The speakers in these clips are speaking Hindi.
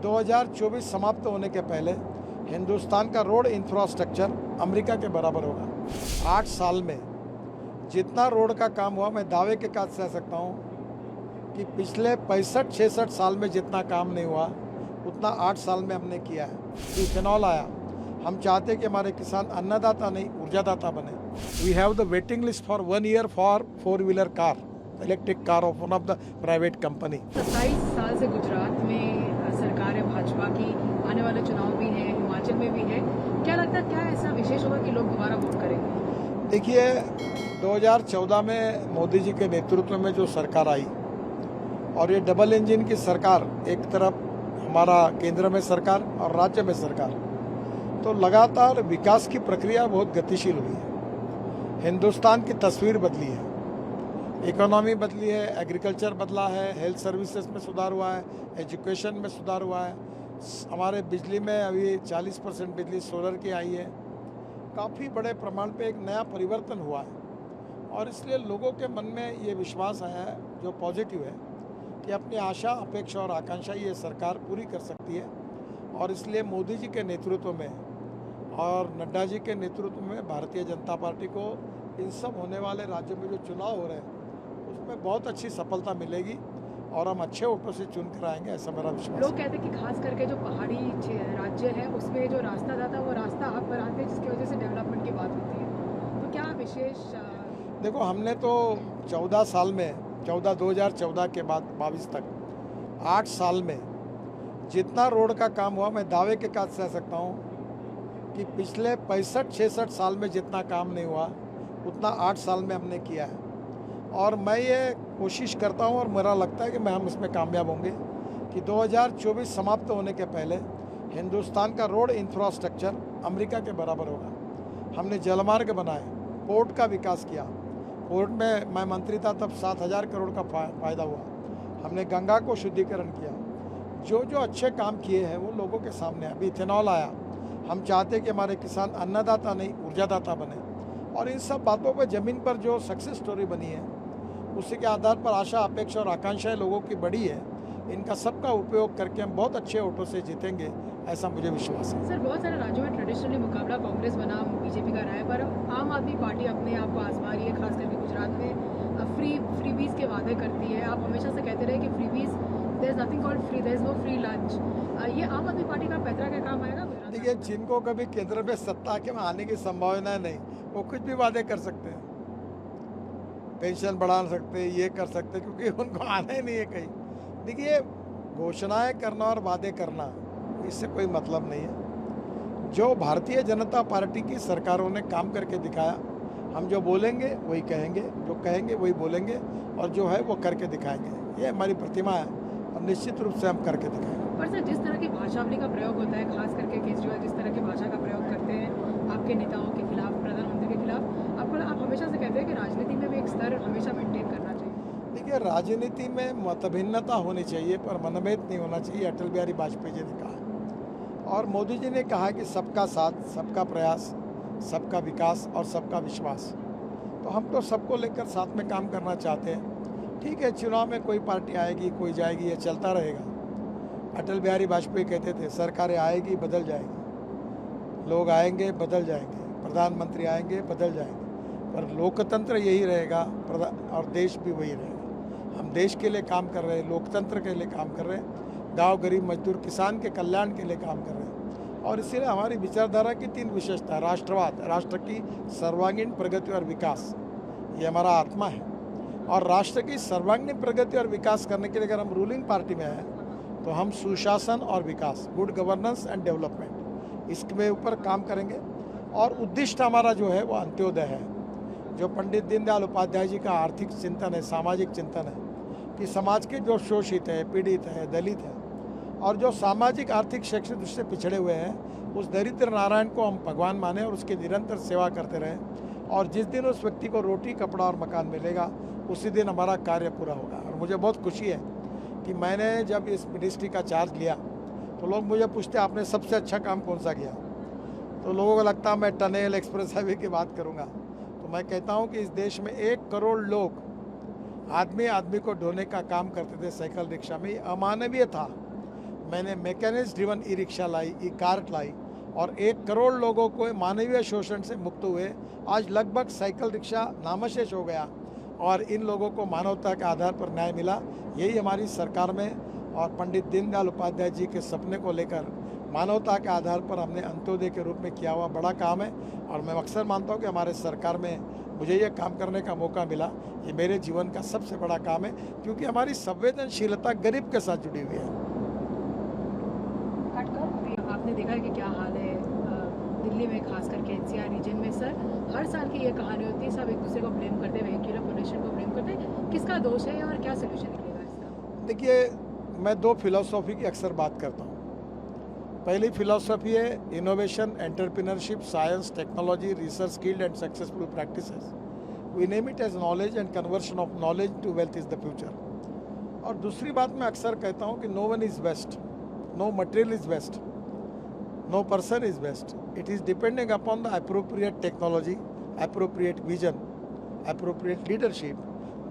2024 समाप्त होने के पहले हिंदुस्तान का रोड इंफ्रास्ट्रक्चर अमेरिका के बराबर होगा। 8 साल में जितना रोड का काम हुआ, मैं दावे के साथ कह सकता हूँ कि पिछले 65-66 साल में जितना काम नहीं हुआ उतना 8 साल में हमने किया है। इथेनॉल आया, हम चाहते हैं कि हमारे किसान अन्नदाता नहीं ऊर्जादाता बने। We have the waiting list for 1 year for four wheeler car, electric car of one of the private company. 27 साल से गुजरात में सरकार है भाजपा की, आने वाले चुनाव भी है, हिमाचल में भी है। क्या लगता है, क्या ऐसा विशेष होगा कि लोग दोबारा वोट करेंगे? देखिए, 2014 में मोदी जी के नेतृत्व में जो सरकार आई और ये डबल इंजन की सरकार, एक तरफ हमारा केंद्र में सरकार और राज्य में सरकार, तो लगातार विकास की प्रक्रिया बहुत गतिशील हुई है। हिंदुस्तान की तस्वीर बदली है, इकोनॉमी बदली है, एग्रीकल्चर बदला है, हेल्थ सर्विसेज में सुधार हुआ है, एजुकेशन में सुधार हुआ है। हमारे बिजली में अभी 40% बिजली सोलर की आई है। काफ़ी बड़े प्रमाण पे एक नया परिवर्तन हुआ है और इसलिए लोगों के मन में ये विश्वास आया है जो पॉजिटिव है कि अपनी आशा, अपेक्षा और आकांक्षा ये सरकार पूरी कर सकती है। और इसलिए मोदी जी के नेतृत्व में और नड्डा जी के नेतृत्व में भारतीय जनता पार्टी को इन सब होने वाले राज्यों में जो चुनाव हो रहे हैं उसमें बहुत अच्छी सफलता मिलेगी और हम अच्छे वोटों से चुन कर आएंगे, ऐसा मेरा विश्वास। लोग कहते हैं कि खास करके जो पहाड़ी राज्य है उसमें जो रास्ता जाता है वो रास्ता आप बनाते हैं, जिसकी वजह से डेवलपमेंट की बात होती है। तो क्या विशेष देखो, हमने तो 14 साल में 2014 के बाद 22 तक 8 साल में जितना रोड का काम हुआ, मैं दावे के साथ कह सकता हूँ कि पिछले 65-66 साल में जितना काम नहीं हुआ उतना 8 साल में हमने किया है। और मैं ये कोशिश करता हूँ और मेरा लगता है कि हम इसमें कामयाब होंगे कि 2024 समाप्त होने के पहले हिंदुस्तान का रोड इंफ्रास्ट्रक्चर अमेरिका के बराबर होगा। हमने जलमार्ग बनाए, पोर्ट का विकास किया। पोर्ट में मैं मंत्री था तब 7,000 करोड़ का फायदा हुआ। हमने गंगा को शुद्धिकरण किया। जो जो अच्छे काम किए हैं वो लोगों के सामने। अभी इथेनॉल आया, हम चाहते हैं कि हमारे किसान अन्नदाता नहीं ऊर्जादाता बने। और इन सब बातों पर ज़मीन पर जो सक्सेस स्टोरी बनी है उसी के आधार पर आशा, अपेक्षा और आकांक्षाएं लोगों की बढ़ी है। इनका सबका उपयोग करके हम बहुत अच्छे वोटों से जीतेंगे, ऐसा मुझे विश्वास है। सर, बहुत सारे राज्यों में ट्रेडिशनली मुकाबला कांग्रेस बनाम बीजेपी का रहा है, पर आम आदमी पार्टी अपने आप को आजमा रही है। खास करके गुजरात में फ्रीबीज के वादे करती है। आप हमेशा से कहते रहे कि freebies, there is nothing called free, there is no free lunch. ये आम आदमी पार्टी का पैतरा का काम आएगा? देखिए, जिनको कभी केंद्र में सत्ता के आने की संभावना नहीं, वो कुछ भी वादे कर सकते हैं, पेंशन बढ़ा सकते हैं, ये कर सकते हैं, क्योंकि उनको आना ही नहीं है कहीं। देखिए, घोषणाएं करना और वादे करना, इससे कोई मतलब नहीं है। जो भारतीय जनता पार्टी की सरकारों ने काम करके दिखाया, हम जो बोलेंगे वही कहेंगे, जो कहेंगे वही बोलेंगे और जो है वो करके दिखाएंगे। ये हमारी प्रतिमा है और निश्चित रूप से हम करके दिखाएंगे। पर सर, जिस तरह की भाषावली का प्रयोग होता है, खास करके केजरीवाल जिस तरह की भाषा का प्रयोग करते हैं आपके नेताओं के खिलाफ, प्रधानमंत्री के खिलाफ, आप हमेशा से कहते हैं कि राजनीति में भी एक स्तर हमेशा मेंटेन करना चाहिए। देखिए, राजनीति में मतभिन्नता होनी चाहिए पर मनभेद नहीं होना चाहिए, अटल बिहारी वाजपेयी जी ने कहा। और मोदी जी ने कहा कि सबका साथ, सबका प्रयास, सबका विकास और सबका विश्वास। तो हम तो सबको लेकर साथ में काम करना चाहते हैं। ठीक है, चुनाव में कोई पार्टी आएगी, कोई जाएगी, ये चलता रहेगा। अटल बिहारी वाजपेयी कहते थे, सरकारें आएगी, बदल जाएगी, लोग आएंगे, बदल जाएंगे, प्रधानमंत्री आएंगे, बदल जाएंगे, पर लोकतंत्र यही रहेगा और देश भी वही रहेगा। हम देश के लिए काम कर रहे हैं, लोकतंत्र के लिए काम कर रहे हैं, गांव, गरीब, मजदूर, किसान के कल्याण के लिए काम कर रहे हैं। और इसीलिए हमारी विचारधारा की 3 विशेषता: राष्ट्रवाद, राष्ट्र की सर्वांगीण प्रगति और विकास, ये हमारा आत्मा है। और राष्ट्र की सर्वांगीण प्रगति और विकास करने के लिए अगर हम रूलिंग पार्टी में हैं तो हम सुशासन और विकास, गुड गवर्नेंस एंड डेवलपमेंट, इसके ऊपर काम करेंगे। और उद्दिष्ट हमारा जो है वो अंत्योदय है, जो पंडित दीनदयाल उपाध्याय जी का आर्थिक चिंतन है, सामाजिक चिंतन है कि समाज के जो शोषित है, पीड़ित है, दलित है और जो सामाजिक, आर्थिक, शैक्षिक दृष्टि से पिछड़े हुए हैं, उस दरिद्र नारायण को हम भगवान माने और उसकी निरंतर सेवा करते रहें। और जिस दिन उस व्यक्ति को रोटी, कपड़ा और मकान मिलेगा उसी दिन हमारा कार्य पूरा होगा। और मुझे बहुत खुशी है कि मैंने जब इस मिनिस्ट्री का चार्ज लिया तो लोग मुझे पूछते आपने सबसे अच्छा काम कौन सा किया, तो लोगों को लगता है मैं टनल, एक्सप्रेस हाईवे की बात करूँगा। तो मैं कहता हूँ कि इस देश में 1 करोड़ लोग आदमी आदमी को ढोने का काम करते थे साइकिल रिक्शा में, अमानवीय था। मैंने मैकेनिक्स ड्रिवन ई रिक्शा लाई, ई कार्ट लाई और 1 करोड़ लोगों को मानवीय शोषण से मुक्त हुए। आज लगभग साइकिल रिक्शा नामशेष हो गया और इन लोगों को मानवता के आधार पर न्याय मिला। यही हमारी सरकार में और पंडित दीनदयाल उपाध्याय जी के सपने को लेकर मानवता के आधार पर हमने अंत्योदय के रूप में किया हुआ बड़ा काम है। और मैं अक्सर मानता हूँ कि हमारे सरकार में मुझे ये काम करने का मौका मिला, ये मेरे जीवन का सबसे बड़ा काम है, क्योंकि हमारी संवेदनशीलता गरीब के साथ जुड़ी हुई है। आपने देखा है कि क्या हाल है दिल्ली में, खास करके एनसीआर रीजन में। सर, हर साल की ये कहानी होती है, सब एक दूसरे को ब्लेम करते हैं, वेहिकुलर पोल्यूशन को ब्लेम करते हैं। किसका दोष है और क्या सोल्यूशन निकलेगा इसका? देखिए, मैं 2 फिलॉसफी की अक्सर बात करता हूँ। पहली फिलॉसफी है innovation, entrepreneurship, science, technology, research, skilled and successful practices. We name it as knowledge and conversion of knowledge to wealth is the future. और दूसरी बात मैं अक्सर कहता हूँ कि no one is best, no material is best, no person is best. It is depending upon the appropriate technology, appropriate vision, appropriate leadership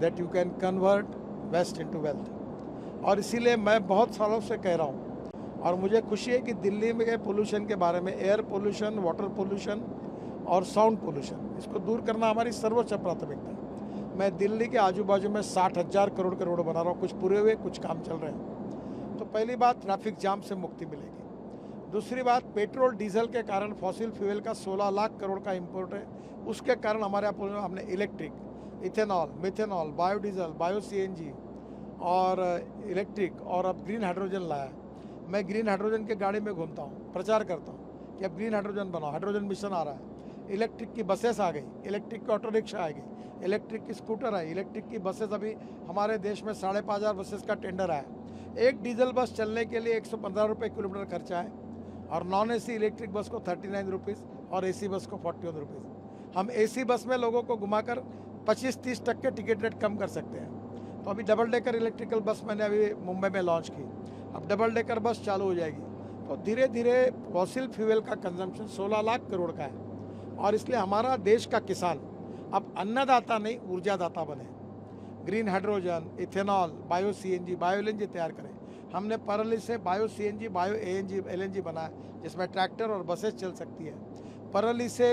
that you can convert waste into wealth. और इसीलिए मैं बहुत सालों से कह रहा हूँ और मुझे खुशी है कि दिल्ली में के पोल्यूशन के बारे में, एयर पोल्यूशन, वाटर पोल्यूशन और साउंड पोल्यूशन, इसको दूर करना हमारी सर्वोच्च प्राथमिकता है। मैं दिल्ली के आजू बाजू में 60,000 करोड़ के रोड बना रहा हूँ, कुछ पूरे हुए, कुछ काम चल रहे हैं। तो पहली बात, ट्रैफिक जाम से मुक्ति मिलेगी। दूसरी बात, पेट्रोल डीजल के कारण फॉसिल फ्यूल का 16 लाख करोड़ का इंपोर्ट है, उसके कारण हमारे यहाँ हमने electric, ethanol, methanol, biodiesel, bio CNG और इलेक्ट्रिक और अब ग्रीन हाइड्रोजन लाया। मैं ग्रीन हाइड्रोजन के गाड़ी में घूमता हूँ, प्रचार करता हूँ कि अब ग्रीन हाइड्रोजन बनाओ, हाइड्रोजन मिशन आ रहा है। इलेक्ट्रिक की बसेस आ गई, इलेक्ट्रिक की ऑटो रिक्शा आ गई, इलेक्ट्रिक की स्कूटर आई, इलेक्ट्रिक की बसेस अभी हमारे देश में 5,500 बसेस का टेंडर आया। एक डीजल बस चलने के लिए 115 रुपये किलोमीटर खर्चा है और नॉन एसी इलेक्ट्रिक बस को 39 रुपीज़ और एसी बस को 41 रुपीज़। हम एसी बस में लोगों को घुमाकर 25-30 तक के टिकट रेट कम कर सकते हैं। तो अभी डबल डेकर इलेक्ट्रिकल बस मैंने अभी मुंबई में लॉन्च की, अब डबल डेकर बस चालू हो जाएगी। तो धीरे धीरे फॉसिल फ्यूल का कंजम्पशन 16 लाख करोड़ का है और इसलिए हमारा देश का किसान अब अन्नदाता नहीं, ऊर्जादाता बने। Green hydrogen, ethanol, bio CNG, bio LNG तैयार करें। हमने परली से बायो सीएनजी, बायो एलएनजी बनाया जिसमें ट्रैक्टर और बसेस चल सकती है। परली से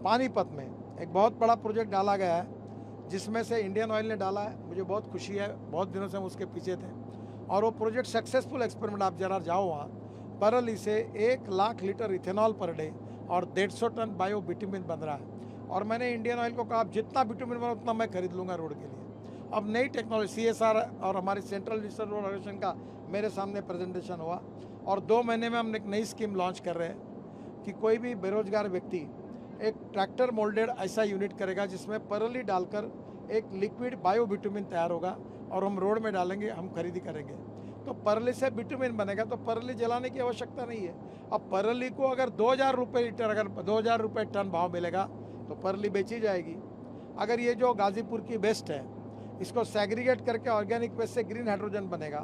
पानीपत में एक बहुत बड़ा प्रोजेक्ट डाला गया है जिसमें से इंडियन ऑयल ने डाला है। मुझे बहुत खुशी है, बहुत दिनों से हम उसके पीछे थे और वो प्रोजेक्ट सक्सेसफुल एक्सपेरिमेंट। आप जरा जाओ वहाँ, परली से 1 lakh litre ethanol per day और 150 टन बायो बिटुमिन बन रहा है। और मैंने इंडियन ऑयल को कहा, आप जितना बिटुमिन बना उतना मैं खरीद लूँगा रोड के लिए। अब नई टेक्नोलॉजी CSR और हमारी सेंट्रल रिसर्च ऑर्गेनाइजेशन का मेरे सामने प्रेजेंटेशन हुआ और 2 महीने में हम एक नई स्कीम लॉन्च कर रहे हैं कि कोई भी बेरोजगार व्यक्ति एक ट्रैक्टर मोल्डेड ऐसा यूनिट करेगा जिसमें परली डालकर एक लिक्विड बायो बिटुमिन तैयार होगा और हम रोड में डालेंगे, हम खरीदी करेंगे। तो परली से बिटुमिन बनेगा तो परली जलाने की आवश्यकता नहीं है। अब परली को अगर 2,000 रुपये लीटर, अगर 2,000 रुपये टन भाव मिलेगा तो परली बेची जाएगी। अगर ये जो गाजीपुर की वेस्ट है इसको सेग्रीगेट करके ऑर्गेनिक वेस्ट से ग्रीन हाइड्रोजन बनेगा,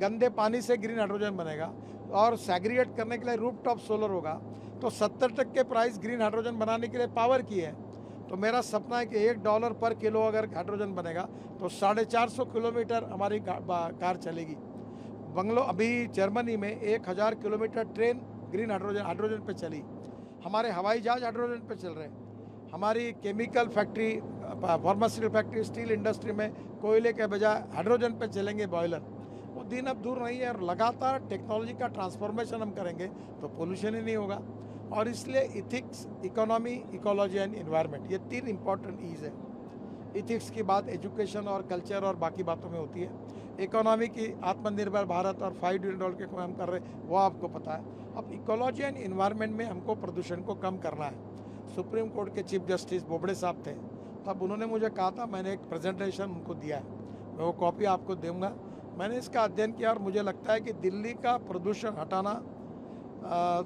गंदे पानी से ग्रीन हाइड्रोजन बनेगा और सेग्रीगेट करने के लिए रूफटॉप सोलर होगा तो 70% के प्राइस ग्रीन हाइड्रोजन बनाने के लिए पावर की है। तो मेरा सपना है कि $1 पर किलो अगर हाइड्रोजन बनेगा तो 450 किलोमीटर हमारी कार चलेगी। बंगलो अभी जर्मनी में 1000 किलोमीटर ट्रेन ग्रीन हाइड्रोजन पे चली। हमारे हवाई जहाज हाइड्रोजन पे चल रहे हैं। हमारी chemical factory, pharmaceutical factory, steel industry में कोयले के बजाय हाइड्रोजन पे चलेंगे बॉयलर। वो दिन अब दूर नहीं है और लगातार टेक्नोलॉजी का ट्रांसफॉर्मेशन हम करेंगे तो पोल्यूशन ही नहीं होगा। और इसलिए ethics, economy, ecology and environment, ये 3 इंपॉर्टेंट ईज है। इथिक्स की बात एजुकेशन और कल्चर और बाकी बातों में होती है। इकोनॉमी की आत्मनिर्भर भारत और $5 ट्रिलियन के काम कर रहे हैं वो आपको पता है। अब इकोलॉजी एंड एनवायरनमेंट में हमको प्रदूषण को कम करना है। सुप्रीम कोर्ट के चीफ जस्टिस बोबड़े साहब थे, तब उन्होंने मुझे कहा था, मैंने एक प्रेजेंटेशन उनको दिया है, मैं वो कॉपी आपको दूंगा। मैंने इसका अध्ययन किया और मुझे लगता है कि दिल्ली का प्रदूषण हटाना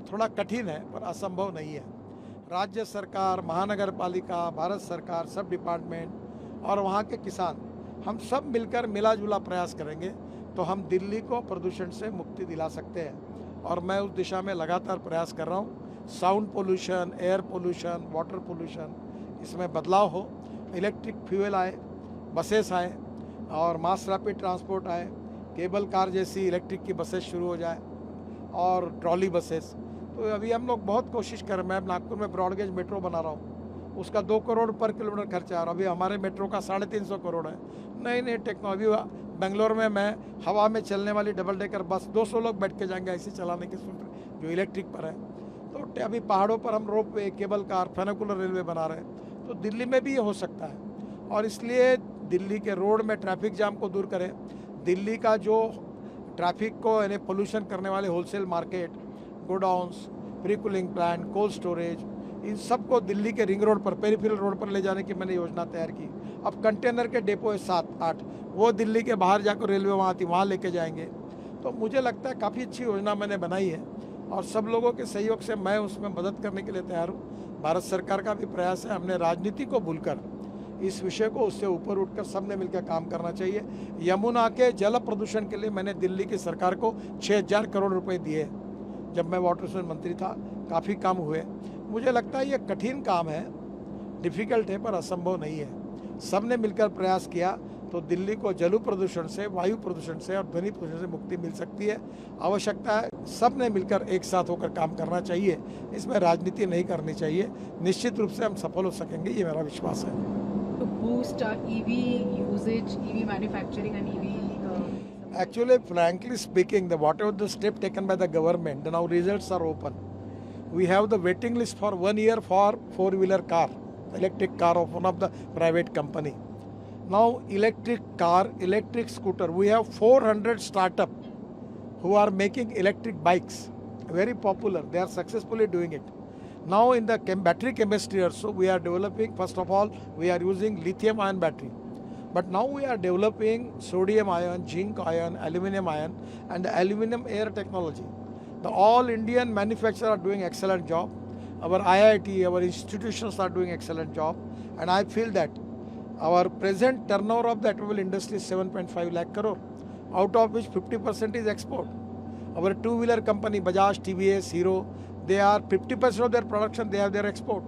थोड़ा कठिन है पर असंभव नहीं है। राज्य सरकार, महानगर पालिका, भारत सरकार, सब डिपार्टमेंट और वहाँ के किसान, हम सब मिलकर मिला जुला प्रयास करेंगे तो हम दिल्ली को प्रदूषण से मुक्ति दिला सकते हैं और मैं उस दिशा में लगातार प्रयास कर रहा हूँ। Sound pollution, air pollution, water pollution, इसमें बदलाव हो, इलेक्ट्रिक फ्यूल आए, बसेस आए और मास रैपिड ट्रांसपोर्ट आए, केबल कार जैसी इलेक्ट्रिक की बसेस शुरू हो जाए और ट्रॉली बसेस। तो अभी हम लोग बहुत कोशिश कर रहे हैं। मैं नागपुर में ब्रॉडगेज मेट्रो बना रहा हूँ, उसका 2 करोड़ पर किलोमीटर खर्चा आ रहा है। अभी हमारे मेट्रो का 350 करोड़ है। नई नई टेक्नोलॉजी। बेंगलोर में मैं हवा में चलने वाली डबल डेकर बस 200 लोग बैठ के जाएंगे ऐसे चलाने के सूत्र जो इलेक्ट्रिक पर है। तो अभी पहाड़ों पर हम रोप वे, केबल कार, फेनिकुलर रेलवे बना रहे हैं। तो दिल्ली में भी ये हो सकता है। और इसलिए दिल्ली के रोड में ट्रैफिक जाम को दूर करें। दिल्ली का जो ट्रैफिक को यानी पोल्यूशन करने वाले wholesale market, godowns, pre cooling plant, cold storage, इन सब को दिल्ली के रिंग रोड पर, पेरिफेरल रोड पर ले जाने की मैंने योजना तैयार की। अब कंटेनर के डेपो है 7-8, वो दिल्ली के बाहर जाकर रेलवे वहाँ आती, वहाँ लेके जाएंगे। तो मुझे लगता है काफ़ी अच्छी योजना मैंने बनाई है और सब लोगों के सहयोग से मैं उसमें मदद करने के लिए तैयार हूँ। भारत सरकार का भी प्रयास है। हमने राजनीति को भूलकर इस विषय को उससे ऊपर उठकर सबने मिलकर काम करना चाहिए। यमुना के जल प्रदूषण के लिए मैंने दिल्ली की सरकार को 6000 करोड़ रुपए दिए जब मैं वाटर रिसोर्स मंत्री था। काफ़ी काम हुए। मुझे लगता है ये कठिन काम है, डिफ़िकल्ट है, पर असंभव नहीं है। सबने मिलकर प्रयास किया तो दिल्ली को जल प्रदूषण से, वायु प्रदूषण से और ध्वनि प्रदूषण से मुक्ति मिल सकती है। आवश्यकता है सबने मिलकर एक साथ होकर काम करना चाहिए। इसमें राजनीति नहीं करनी चाहिए। निश्चित रूप से हम सफल हो सकेंगे, ये मेरा विश्वास है। To boost EV usage, EV manufacturing and EV. Actually, frankly speaking, whatever the step taken by the government, now results are open. We have the waiting list for 1 year for 4-wheeler car, electric car of one of the private company. Now electric car, electric scooter, we have 400 startup who are making electric bikes, very popular. They are successfully doing it. Now in the battery chemistry also we are developing, first of all we are using lithium ion battery, but now we are developing sodium ion, zinc ion, aluminum ion and aluminum air technology. The all Indian manufacturers are doing excellent job. Our IIT, our institutions are doing excellent job, and I feel that our present turnover of the automobile industry is 7.5 lakh crore, out of which 50% is export. Our two-wheeler company Bajaj, TVS, Hero, they are 50% of their production, they have their export.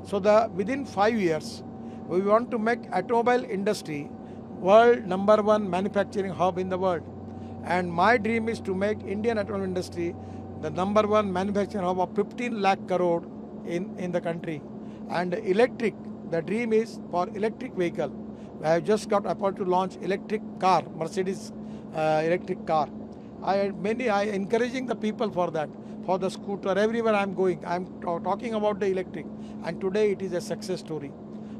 So within 5 years, we want to make automobile industry world number 1 manufacturing hub in the world. And my dream is to make Indian automobile industry the number 1 manufacturing hub of 15 lakh crore in the country. And electric, the dream is for electric vehicle. I have just got appointed to launch electric car, Mercedes electric car. I encouraging the people for that, for the scooter. Everywhere I am going, I am talking about the electric, and today it is a success story.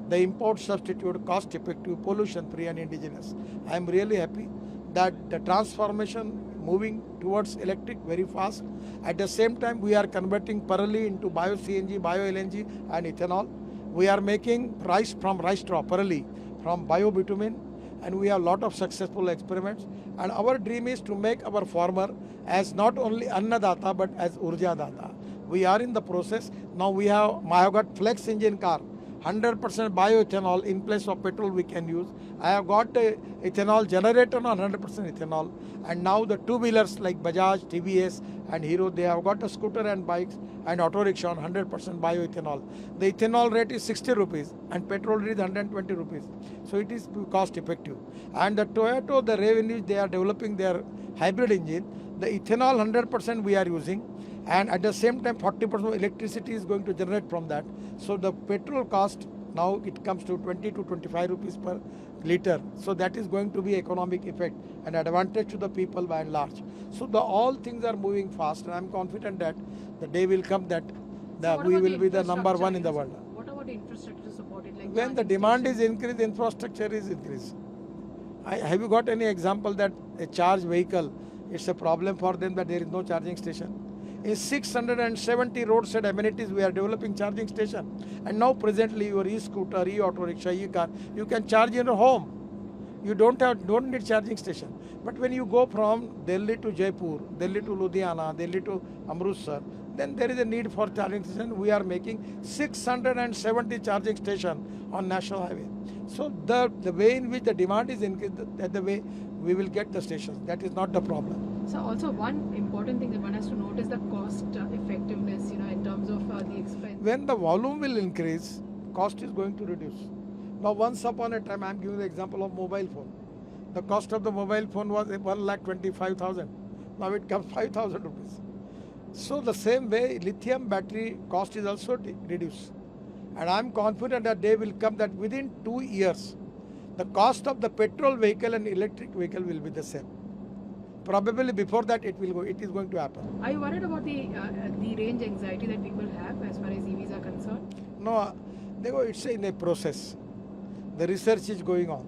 The import substitute, cost effective, pollution free and indigenous. I am really happy that the transformation moving towards electric very fast. At the same time, we are converting Parali into bio CNG, bio LNG and ethanol. We are making rice from rice straw, Parali, from bio bitumen, and we have a lot of successful experiments. And our dream is to make our farmer as not only Annadata but as Urja Data. We are in the process. Now I have got flex engine car, 100% bioethanol in place of petrol we can use. I have got a ethanol generator on 100% ethanol. And now the two-wheelers like Bajaj, TVS and Hero, they have got a scooter and bikes and auto rickshaw on 100% bioethanol. The ethanol rate is 60 rupees and petrol rate is 120 rupees. So it is cost effective. And the Toyota, the revenue, they are developing their hybrid engine. The ethanol 100% we are using. And at the same time 40% of electricity is going to generate from that. So the petrol cost now it comes to 20 to 25 rupees per liter. So that is going to be economic effect and advantage to the people by and large. So all things are moving fast, and I am confident that the day will come that we will be the number 1 in the world. What about infrastructure to support it? Like When the demand is increased, infrastructure is increased. Have you got any example that a charge vehicle, it's a problem for them that there is no charging station? In 670 roadside amenities, we are developing charging station. And now presently your e-scooter, e-auto rickshaw, e-car, you can charge in your home. You don't need charging station. But when you go from Delhi to Jaipur, Delhi to Ludhiana, Delhi to Amritsar, then there is a need for charging station. We are making 670 charging station on national highway. So the way in which the demand is increased, that the way we will get the stations. That is not the problem. So also one important thing that one has to note is the cost effectiveness, in terms of the expense. When the volume will increase, cost is going to reduce. Now once upon a time, I am giving the example of mobile phone. The cost of the mobile phone was 1,25,000. Now it comes 5,000 rupees. So the same way, lithium battery cost is also reduced. And I'm confident that day will come that within 2 years, the cost of the petrol vehicle and electric vehicle will be the same. Probably before that it is going to happen. Are you worried about the range anxiety that people have as far as EVs are concerned? No, it's in a process. The research is going on.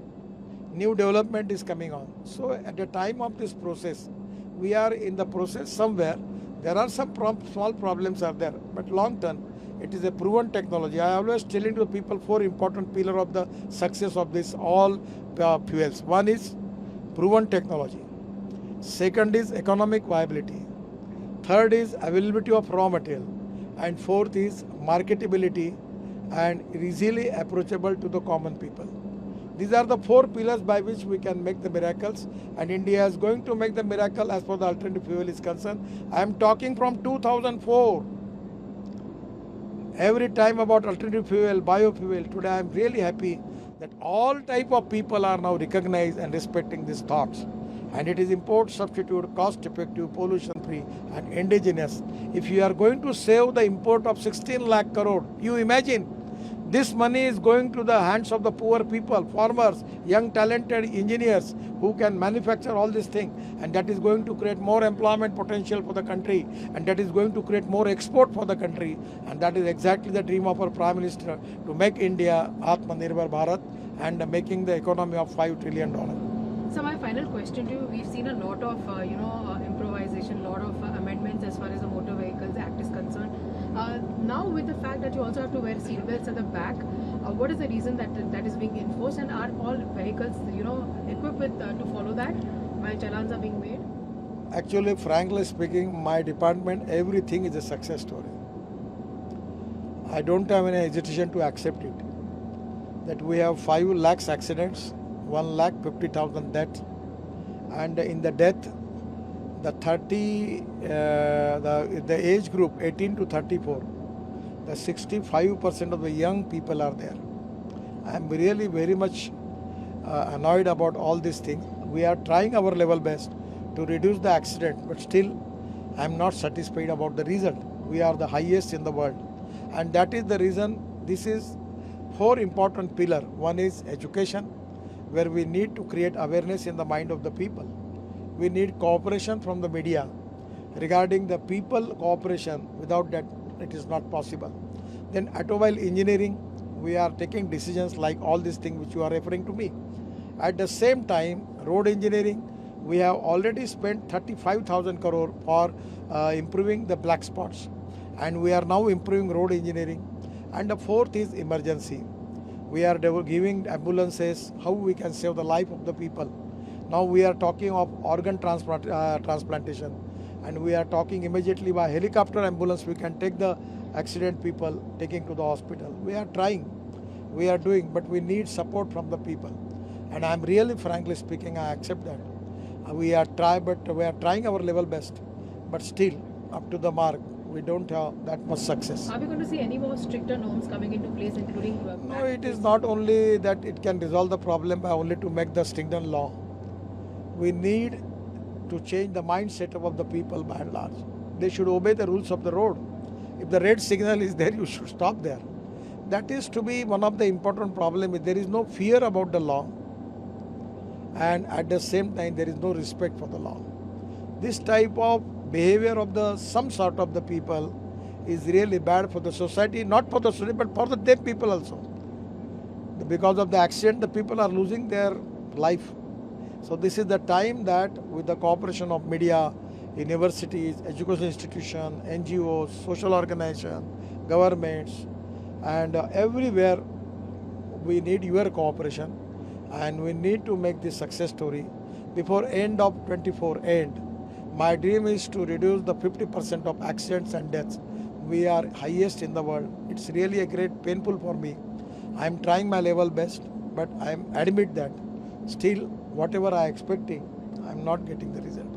New development is coming on. So at the time of this process, we are in the process somewhere. There are some small problems are there, but long term, it is a proven technology. I always telling to people 4 important pillars of the success of this all fuels. One is proven technology. Second is economic viability. Third is availability of raw material. And fourth is marketability and easily approachable to the common people. These are the 4 pillars by which we can make the miracles, and India is going to make the miracle as far as the alternative fuel is concerned. I am talking from 2004. Every time about alternative fuel, biofuel. Today I am really happy that all type of people are now recognized and respecting these thoughts. And it is import substitute, cost effective, pollution free and indigenous. If you are going to save the import of 16 lakh crore, you imagine this money is going to the hands of the poor people, farmers, young talented engineers who can manufacture all these things, and that is going to create more employment potential for the country, and that is going to create more export for the country, and that is exactly the dream of our Prime Minister, to make India Atmanirbhar Bharat and making the economy of $5 trillion. So my final question to you, we've seen a lot of improvisation, a lot of amendments as far as the Motor Vehicles Act is concerned. Now with the fact that you also have to wear seat belts at the back, what is the reason that is being enforced, and are all vehicles equipped with to follow that while challans are being made? Actually, frankly speaking, my department, everything is a success story. I don't have any hesitation to accept it. That we have 5 lakhs accidents, 1,50,000 deaths, and in the death, the age group 18 to 34, the 65% of the young people are there. I am really very much annoyed about all these things. We are trying our level best to reduce the accident, but still I am not satisfied about the result. We are the highest in the world, and that is the reason. This is 4 important pillars. One is education, where we need to create awareness in the mind of the people. We need cooperation from the media regarding the people cooperation. Without that, it is not possible. Then automobile engineering, we are taking decisions like all these things which you are referring to me. At the same time, road engineering, we have already spent 35,000 crore for improving the black spots, and we are now improving road engineering. And the 4th is emergency. We are giving ambulances, how we can save the life of the people. Now we are talking of organ transplantation, and we are talking immediately by helicopter ambulance we can take the accident people taking to the hospital. We are trying, we are doing, but we need support from the people. And I am really frankly speaking, I accept that. We are trying our level best, but still up to the mark, we don't have that much success. Are we going to see any more stricter norms coming into place, including? No, it is not only that it can resolve the problem by only to make the stringent law. We need to change the mindset of the people by and large. They should obey the rules of the road. If the red signal is there, you should stop there. That is to be one of the important problems. There is no fear about the law, and at the same time there is no respect for the law. This type of behavior of some sort of the people is really bad for the society, not for the society but for the deaf people also. Because of the accident, the people are losing their life. So this is the time that with the cooperation of media, universities, education institutions, NGOs, social organizations, governments, and everywhere we need your cooperation, and we need to make this success story before end of 24 end. My dream is to reduce the 50% of accidents and deaths. We are highest in the world. It's really a great painful for me. I am trying my level best, but I admit that still whatever I expecting, I am not getting the result.